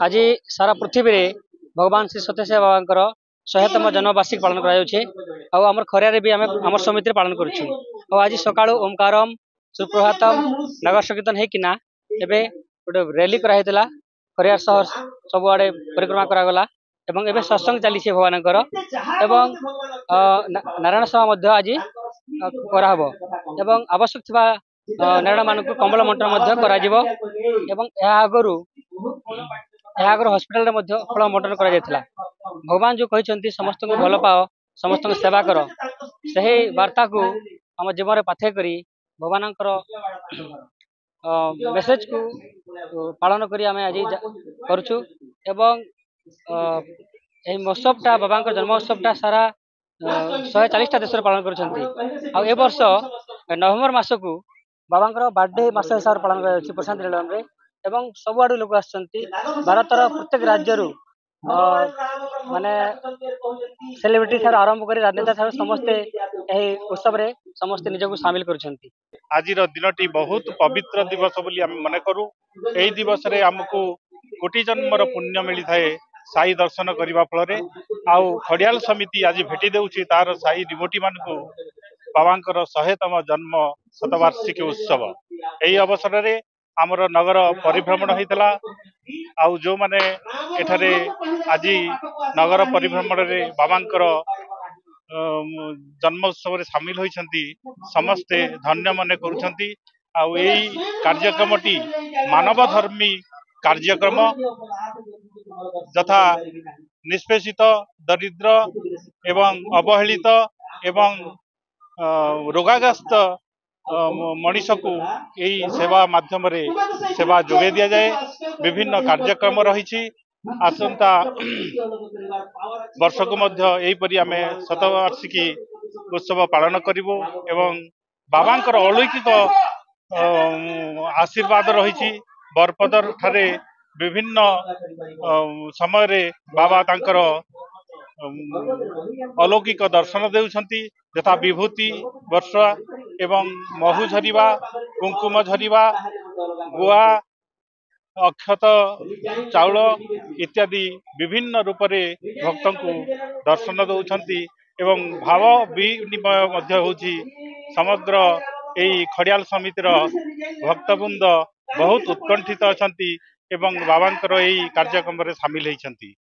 आज सारा पृथ्वी रे भगवान श्री सत्यसाई बाबा शहेतम जन्मवार्षिक पालन कर खरिया भी आम आम समिति पालन करुँ आज सका ओमकारम सुप्रभातम नगर संकीर्तन होना एवं गोटे रैली कराइला खरियार सहर सबुआड़े परिक्रमा करागला एवं एवं सत्संग चली भगवान नारायण सभा आज कराहब एवं आवश्यक थिबा नारायण मानक कंबल मंटन आगर हस्पिटाल फल मंटन कर भगवान जो कहते समस्त को भल पाओ समस्त सेवा कर से वार्ता को आम जीवन में पाथे करी भगवान मेसेज को पालन करी आम आज करुचु एवं महोत्सवटा बाबा जन्मोत्सवटा सारा 140टा देश पालन कर वर्ष नवेम्बर मास को बाबा बर्थडे मास हिसाब से पालन कर प्रशांत नीलम एवं सबुआड़ लोक भारतर प्रत्येक राज्य माने सेलिब्रिटी ठार आरंभ कर राजनेता ठार समस्ते उत्सव रे समस्ते निजक सामिल कर आज दिन बहुत पवित्र दिवस बोली आम मन करूँ यही दिवस रे आमको कोटि जन्मर पुण्य मिलता है साई दर्शन करने फल आउ खड़ियाल समिति आज भेटी देउछि तार साई डिवोटी मान को बाबांकर 100तम जन्म शतवार्षिक उत्सव यही अवसर रे आमर नगर परिभ्रमण होता आउ जो माने एठारे आज नगर परिभ्रमण रे बाबांकर जन्म उत्सव रे सामिल होइछंती समस्ते धन्य मने करूछंती आउ एई कार्यक्रमटी मानव धर्मी कार्यक्रम यथा निष्पेषित दरिद्र एवं अवहेलित एवं रोगाग्रस्त मनीष को यही सेवा माध्यम रे सेवा जोगे दिया जाए विभिन्न कार्यक्रम रही आसंता वर्ष को मध्य यहीपरि आमे शतवार्षिकी उत्सव पालन करिवो एवं बाबांकर अलौकिक आशीर्वाद रही बरपदर ठारे विभिन्न समय रे बाबा तांकर अलौकिक दर्शन देउछंती यथा विभूति वर्षा एवं महु झरिवा कुंकुम झरिवा गुआ अक्षत चाउल इत्यादि विभिन्न रूप रे भक्त को दर्शन दौरान एवं भाव विनिमय मध्य होची समग्र यही खड़ियाल समितिर भक्तवृंद बहुत उत्कंठित अछंती एवं बाबांकर यही कार्यक्रम रे शामिल होइछंती।